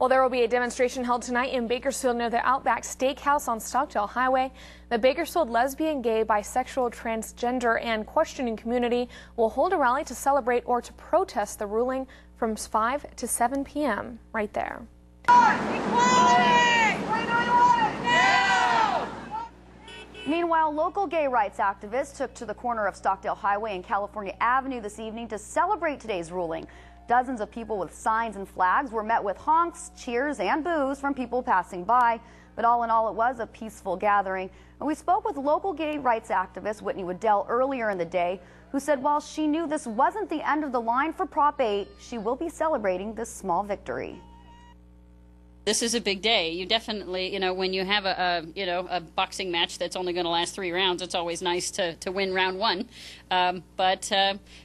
Well, there will be a demonstration held tonight in Bakersfield near the Outback Steakhouse on Stockdale Highway. The Bakersfield lesbian, gay, bisexual, transgender, and questioning community will hold a rally to celebrate or to protest the ruling from 5 to 7 p.m. right there. Meanwhile, local gay rights activists took to the corner of Stockdale Highway and California Avenue this evening to celebrate today's ruling. Dozens of people with signs and flags were met with honks, cheers, and boos from people passing by. But all in all, it was a peaceful gathering. And we spoke with local gay rights activist Whitney Waddell earlier in the day, who said while she knew this wasn't the end of the line for Prop 8, she will be celebrating this small victory. This is a big day. You definitely, when you have a boxing match that's only going to last 3 rounds, it's always nice to win round 1. But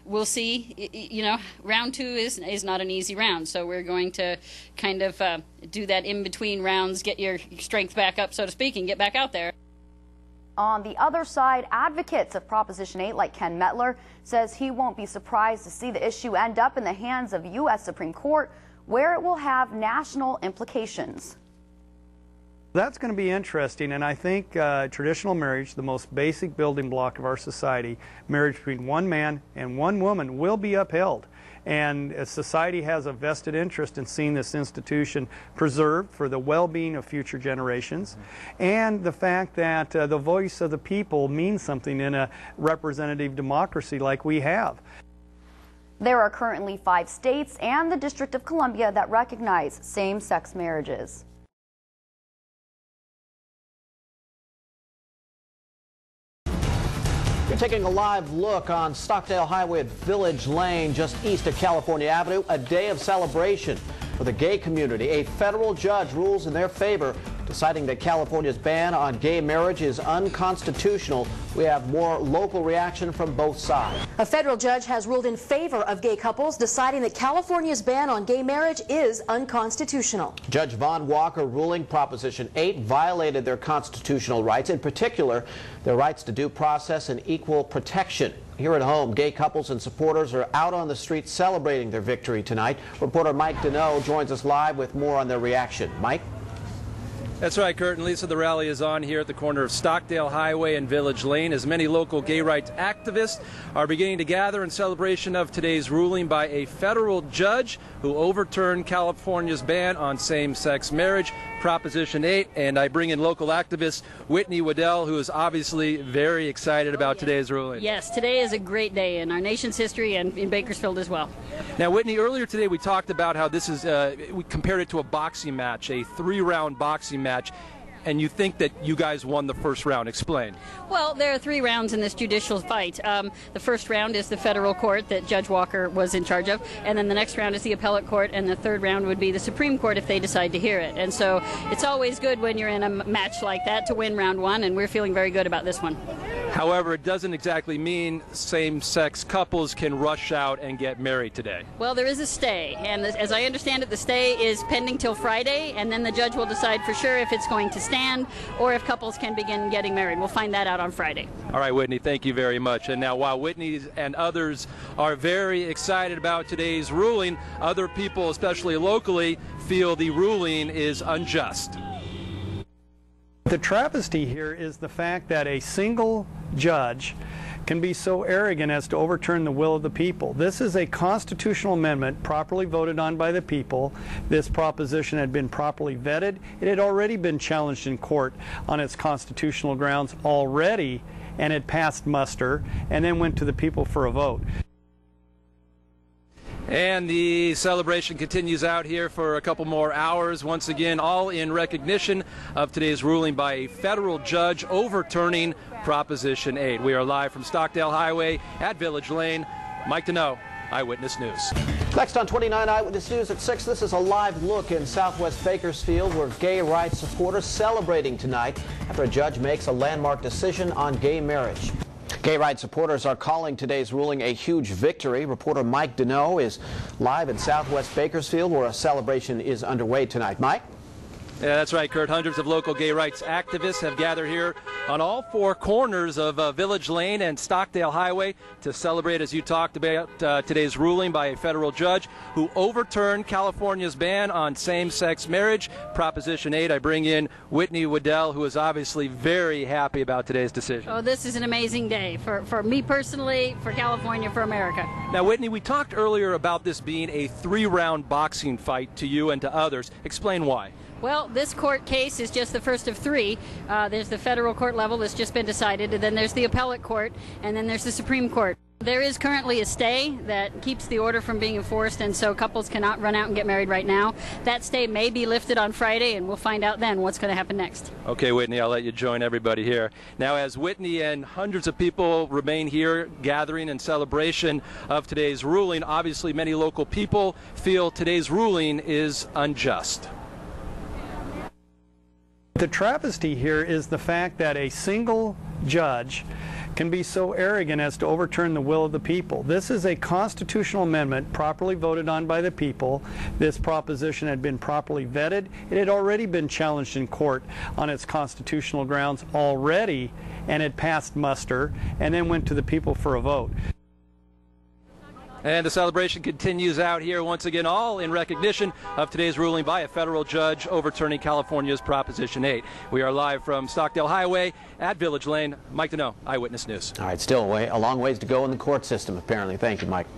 we'll see. Round 2 is not an easy round, so we're going to kind of do that in between rounds, get your strength back up, so to speak, and get back out there. On the other side, advocates of Proposition 8, like Ken Metler, says he won't be surprised to see the issue end up in the hands of U.S. Supreme Court, where it will have national implications. That's going to be interesting, and I think traditional marriage, the most basic building block of our society, marriage between one man and one woman, will be upheld. And society has a vested interest in seeing this institution preserved for the well-being of future generations, and the fact that the voice of the people means something in a representative democracy like we have. There are currently 5 states and the District of Columbia that recognize same-sex marriages. You're taking a live look on Stockdale Highway at Village Lane, just east of California Avenue. A day of celebration for the gay community. A federal judge rules in their favor, deciding that California's ban on gay marriage is unconstitutional. We have more local reaction from both sides. A federal judge has ruled in favor of gay couples, deciding that California's ban on gay marriage is unconstitutional. Judge Vaughn Walker ruling Proposition 8 violated their constitutional rights, in particular their rights to due process and equal protection. Here at home, gay couples and supporters are out on the street celebrating their victory tonight. Reporter Mike Deneau joins us live with more on their reaction. Mike? That's right, Kurt and Lisa. The rally is on here at the corner of Stockdale Highway and Village Lane as many local gay rights activists are beginning to gather in celebration of today's ruling by a federal judge who overturned California's ban on same-sex marriage, Proposition 8. And I bring in local activist Whitney Waddell, who is obviously very excited about today's ruling. Yes, today is a great day in our nation's history and in Bakersfield as well. Now, Whitney, earlier today we talked about how this is, we compared it to a boxing match, a 3-round boxing match, and you think that you guys won the first round. Explain. Well, there are 3 rounds in this judicial fight. The first round is the federal court that Judge Walker was in charge of, and then the next round is the appellate court, and the third round would be the Supreme Court if they decide to hear it. And so it's always good when you're in a match like that to win round 1, and we're feeling very good about this one. However, it doesn't exactly mean same-sex couples can rush out and get married today. Well, there is a stay, and as I understand it, the stay is pending till Friday, and then the judge will decide for sure if it's going to stand or if couples can begin getting married. We'll find that out on Friday. All right, Whitney, thank you very much. And now, while Whitney and others are very excited about today's ruling, other people, especially locally, feel the ruling is unjust. The travesty here is the fact that a single judge can be so arrogant as to overturn the will of the people. This is a constitutional amendment properly voted on by the people. This proposition had been properly vetted. It had already been challenged in court on its constitutional grounds already, and it passed muster and then went to the people for a vote. And the celebration continues out here for a couple more hours. Once again, all in recognition of today's ruling by a federal judge overturning Proposition 8. We are live from Stockdale Highway at Village Lane. Mike Deneau, Eyewitness News. Next on 29 Eyewitness News at 6, this is a live look in Southwest Bakersfield where gay rights supporters celebrating tonight after a judge makes a landmark decision on gay marriage. Gay rights supporters are calling today's ruling a huge victory. Reporter Mike Deneau is live in Southwest Bakersfield where a celebration is underway tonight. Mike? Yeah, that's right, Kurt. Hundreds of local gay rights activists have gathered here on all four corners of Village Lane and Stockdale Highway to celebrate, as you talked about, today's ruling by a federal judge who overturned California's ban on same-sex marriage, Proposition 8. I bring in Whitney Waddell, who is obviously very happy about today's decision. Oh, this is an amazing day for me personally, for California, for America. Now, Whitney, we talked earlier about this being a 3-round boxing fight to you and to others. Explain why. Well, this court case is just the first of 3. There's the federal court level that's just been decided, and then there's the appellate court, and then there's the Supreme Court. There is currently a stay that keeps the order from being enforced, and so couples cannot run out and get married right now. That stay may be lifted on Friday, and we'll find out then what's going to happen next. Okay, Whitney, I'll let you join everybody here. Now, as Whitney and hundreds of people remain here gathering in celebration of today's ruling, obviously many local people feel today's ruling is unjust. The travesty here is the fact that a single judge can be so arrogant as to overturn the will of the people. This is a constitutional amendment properly voted on by the people. This proposition had been properly vetted. It had already been challenged in court on its constitutional grounds already, and it passed muster and then went to the people for a vote. And the celebration continues out here once again, all in recognition of today's ruling by a federal judge overturning California's Proposition 8. We are live from Stockdale Highway at Village Lane. Mike Deneau, Eyewitness News. All right, still a long ways to go in the court system, apparently. Thank you, Mike.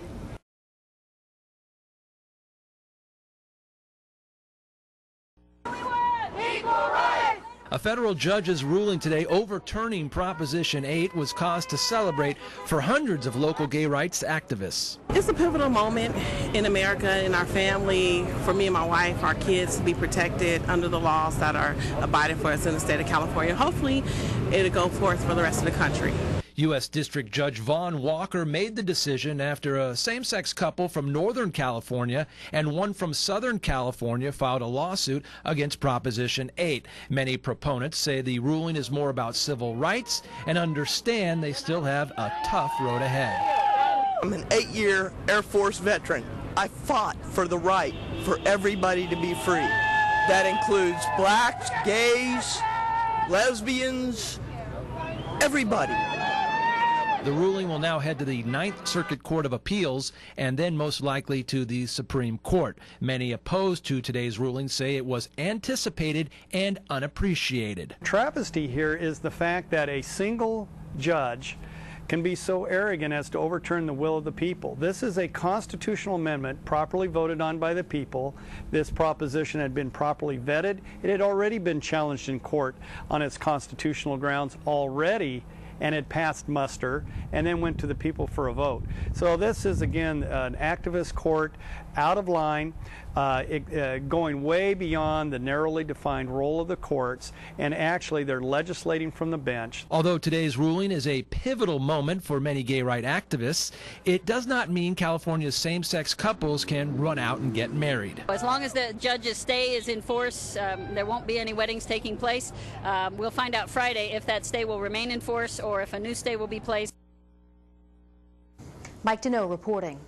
A federal judge's ruling today overturning Proposition 8 was cause to celebrate for hundreds of local gay rights activists. It's a pivotal moment in America, in our family, for me and my wife, our kids to be protected under the laws that are abided for us in the state of California. Hopefully, it'll go forth for the rest of the country. U.S. District Judge Vaughn Walker made the decision after a same-sex couple from Northern California and one from Southern California filed a lawsuit against Proposition 8. Many proponents say the ruling is more about civil rights and understand they still have a tough road ahead. I'm an 8-year Air Force veteran. I fought for the right for everybody to be free. That includes blacks, gays, lesbians, everybody. The ruling will now head to the Ninth Circuit Court of Appeals and then most likely to the Supreme Court. Many opposed to today's ruling say it was anticipated and unappreciated. Travesty here is the fact that a single judge can be so arrogant as to overturn the will of the people. This is a constitutional amendment properly voted on by the people. This proposition had been properly vetted. It had already been challenged in court on its constitutional grounds already, and it passed muster and then went to the people for a vote. So this is, again, an activist court, out of line, going way beyond the narrowly defined role of the courts, and actually they're legislating from the bench. Although today's ruling is a pivotal moment for many gay rights activists, it does not mean California's same-sex couples can run out and get married. As long as the judge's stay is in force, there won't be any weddings taking place. We'll find out Friday if that stay will remain in force or if a new stay will be placed. Mike Deneau reporting.